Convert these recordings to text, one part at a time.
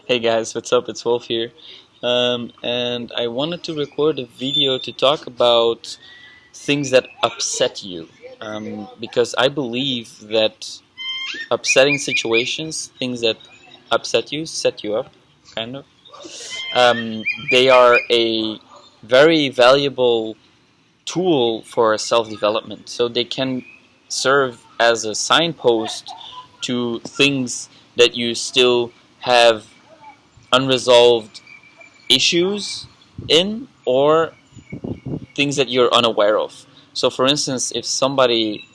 Hey guys, what's up? It's Wolf here. And I wanted to record a video to talk about things that upset you. Because I believe that upsetting situations, things that upset you, set you up, kind of, um, they are a very valuable tool for self-development. So they can serve as a signpost to things that you still have unresolved issues in, or things that you're unaware of. So, for instance, if somebody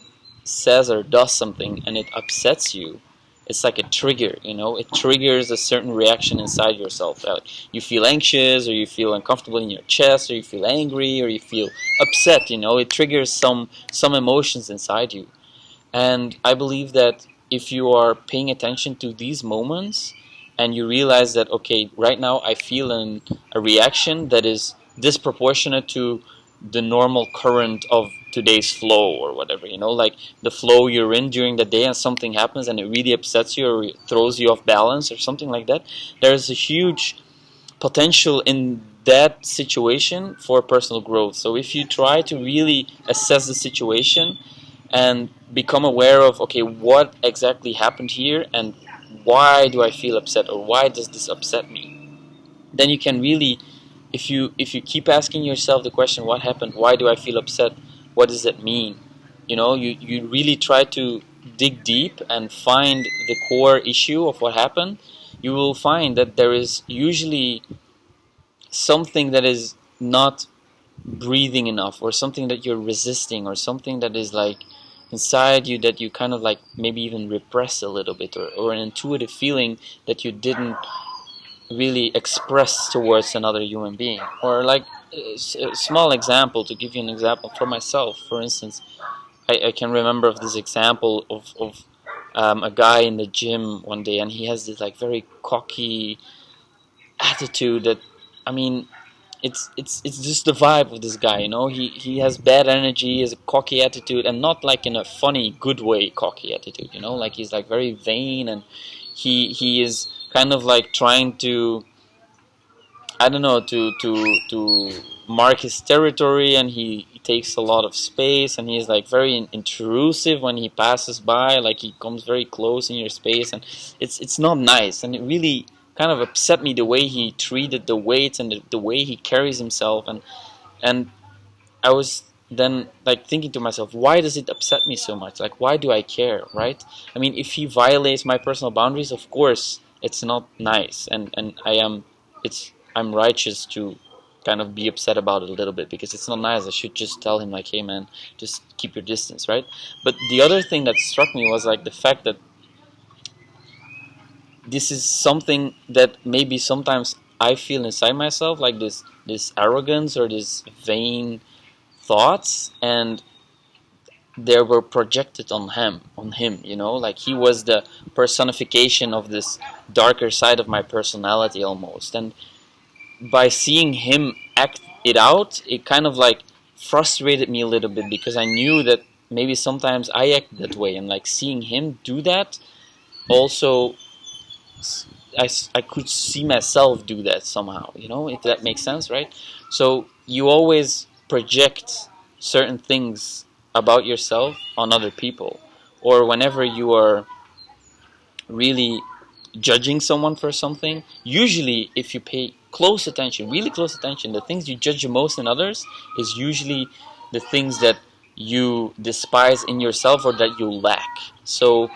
says or does something and it upsets you, it's like a trigger, it triggers a certain reaction inside yourself. You feel anxious, or you feel uncomfortable in your chest, or you feel angry, or you feel upset. It triggers some emotions inside you. And I believe that if you are paying attention to these moments and you realize that, okay, right now I feel a reaction that is disproportionate to the normal current of today's flow or whatever, like the flow you're in during the day, and something happens and it really upsets you or throws you off balance or something like that, there's a huge potential in that situation for personal growth. So if you try to really assess the situation and become aware of, okay, what exactly happened here, and why do I feel upset, or why does this upset me, then you can really, if you keep asking yourself the question, what happened, why do I feel upset, what does that mean, you really try to dig deep and find the core issue of what happened. You will find that there is usually something that is not breathing enough, or something that you're resisting, or something that is like inside you that you kind of like maybe even repress a little bit, or an intuitive feeling that you didn't really express towards another human being. Or like a small example, to give you an example for myself, for instance, I can remember of this example of a guy in the gym one day, and he has this like very cocky attitude that, I mean, it's just the vibe of this guy. He has bad energy, he has a cocky attitude, and not like in a funny good way cocky attitude. Like he's like very vain, and he is kind of like trying to, I don't know, to mark his territory, and he takes a lot of space, and he's like very intrusive when he passes by, like he comes very close in your space, and it's not nice, and it really kind of upset me the way he treated the weights, and the way he carries himself, and I was then like thinking to myself, why does it upset me so much? Like, why do I care, right? I mean, if he violates my personal boundaries, of course it's not nice, and I'm righteous to kind of be upset about it a little bit, because it's not nice. I should just tell him like, hey man, just keep your distance, right? But the other thing that struck me was like the fact that this is something that maybe sometimes I feel inside myself, like this arrogance or this vain thoughts, and they were projected on him, like he was the personification of this darker side of my personality almost. And by seeing him act it out, it kind of like frustrated me a little bit, because I knew that maybe sometimes I act that way, and like seeing him do that also, I could see myself do that somehow, if that makes sense, right? So you always project certain things about yourself on other people, or whenever you are really judging someone for something, usually if you pay close attention, really close attention, the things you judge the most in others is usually the things that you despise in yourself, or that you lack. So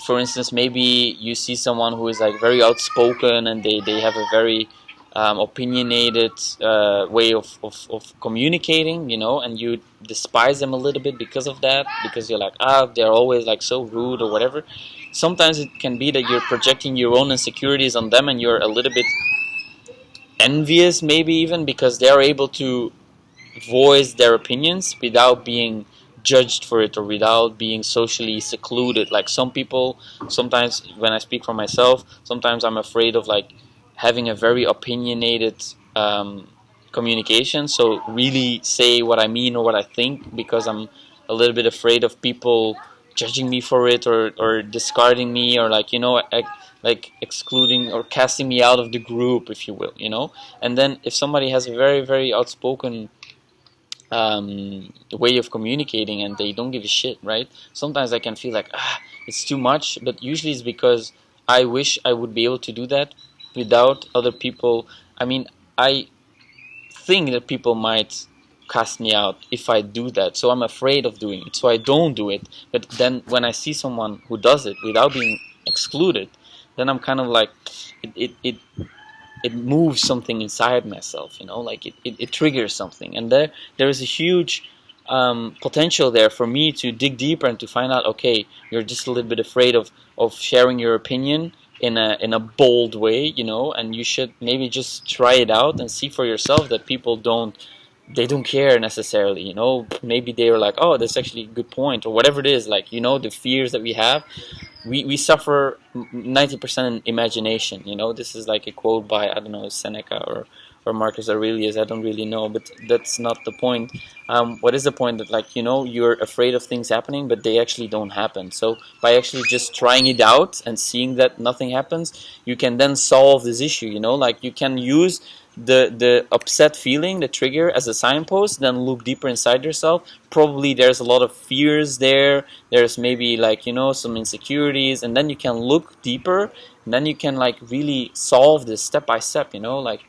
for instance, maybe you see someone who is like very outspoken, and they have a very opinionated way of communicating, and you despise them a little bit because of that, because you're like, they're always like so rude or whatever. Sometimes it can be that you're projecting your own insecurities on them, and you're a little bit envious, maybe even, because they're able to voice their opinions without being judged for it, or without being socially secluded. Like some people, sometimes when I speak for myself, sometimes I'm afraid of like having a very opinionated communication, so really say what I mean or what I think, because I'm a little bit afraid of people judging me for it, or discarding me, or like like excluding or casting me out of the group, if you will, you know. And then if somebody has a very, very outspoken way of communicating and they don't give a shit, right? Sometimes I can feel like, it's too much, but usually it's because I wish I would be able to do that without other people. I mean, I think that people might cast me out if I do that, so I'm afraid of doing it, so I don't do it. But then when I see someone who does it without being excluded, then I'm kind of like, it moves something inside myself, you know, like it triggers something, and there is a huge potential there for me to dig deeper and to find out, okay, you're just a little bit afraid of sharing your opinion in a bold way, you know, and you should maybe just try it out and see for yourself that people don't care necessarily, you know. Maybe they're like, oh, that's actually a good point, or whatever it is, like, you know, the fears that we have, we suffer 90% in imagination, you know. This is like a quote by, I don't know, Seneca or Marcus Aurelius, I don't really know, but that's not the point. What is the point? That, like, you know, you're afraid of things happening, but they actually don't happen. So by actually just trying it out and seeing that nothing happens, you can then solve this issue, you know. Like, you can use the upset feeling, the trigger, as a signpost, then look deeper inside yourself. Probably there's a lot of fears there, there's maybe, like, you know, some insecurities, and then you can look deeper, and then you can, like, really solve this step by step, you know. Like,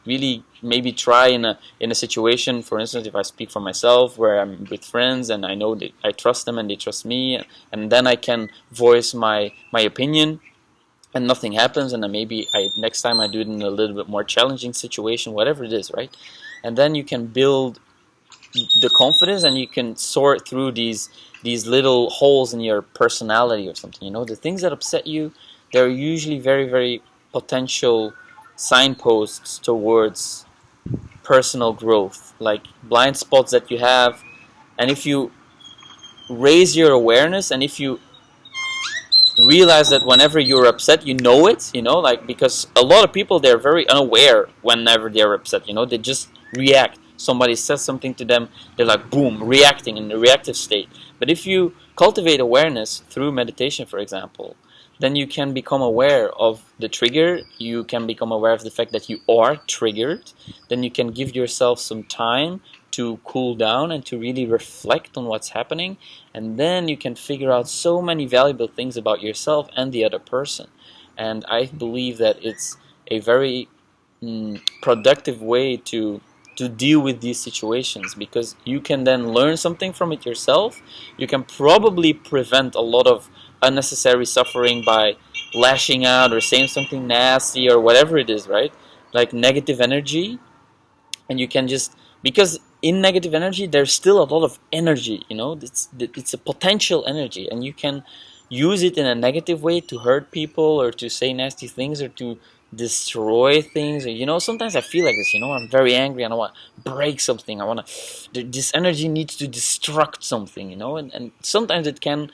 really maybe try in a situation, for instance, if I speak for myself, where I'm with friends and I know that I trust them and they trust me, and then I can voice my opinion and nothing happens, and then maybe next time I do it in a little bit more challenging situation, whatever it is, right? And then you can build the confidence, and you can sort through these little holes in your personality or something, you know. The things that upset you, they're usually very, very potential signposts towards personal growth, like blind spots that you have. And if you raise your awareness, and if you realize that whenever you're upset, you know it, you know, like, because a lot of people, they're very unaware whenever they're upset, you know. They just react. Somebody says something to them, they're like, boom, reacting in the reactive state. But if you cultivate awareness through meditation, for example, then you can become aware of the trigger, you can become aware of the fact that you are triggered, then you can give yourself some time to cool down and to really reflect on what's happening, and then you can figure out so many valuable things about yourself and the other person. And I believe that it's a very productive way to deal with these situations, because you can then learn something from it yourself. You can probably prevent a lot of unnecessary suffering by lashing out or saying something nasty or whatever it is, right? Like negative energy, and you can just, because in negative energy there's still a lot of energy, you know. It's a potential energy, and you can use it in a negative way to hurt people or to say nasty things or to destroy things. Or, you know, sometimes I feel like this, you know, I'm very angry and I want to break something, I want to, this energy needs to destruct something, you know. And sometimes it can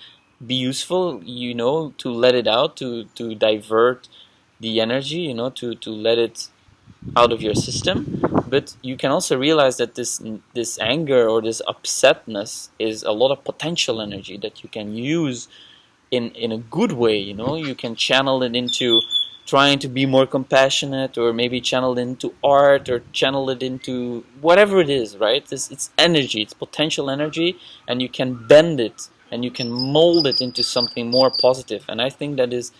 be useful, you know, to let it out, to divert the energy, you know, to let it out of your system. But you can also realize that this anger or this upsetness is a lot of potential energy that you can use in a good way, you know. You can channel it into trying to be more compassionate, or maybe channel it into art, or channel it into whatever it is, right? It's energy, it's potential energy, and you can bend it and you can mold it into something more positive. And I think that is,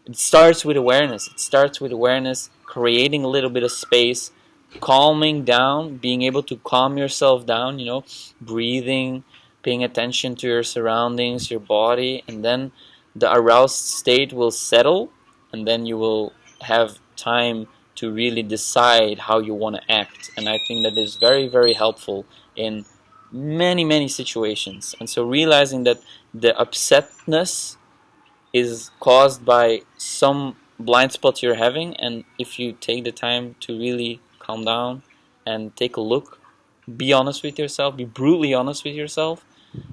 it starts with awareness. It starts with awareness, creating a little bit of space, calming down, being able to calm yourself down, you know, breathing, paying attention to your surroundings, your body, and then the aroused state will settle, and then you will have time to really decide how you want to act. And I think that is very, very helpful in many, many situations. And so realizing that the upsetness is caused by some blind spot you're having, and if you take the time to really calm down and take a look, be honest with yourself, be brutally honest with yourself,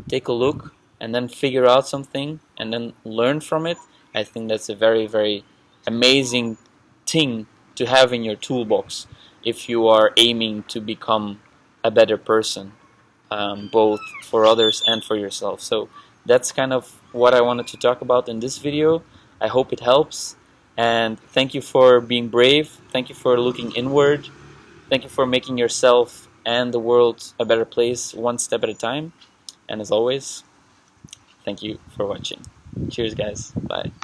take a look, and then figure out something and then learn from it, I think that's a very, very amazing thing to have in your toolbox if you are aiming to become a better person, both for others and for yourself. So that's kind of what I wanted to talk about in this video. I hope it helps. And thank you for being brave. Thank you for looking inward. Thank you for making yourself and the world a better place one step at a time. And as always, thank you for watching. Cheers, guys. Bye.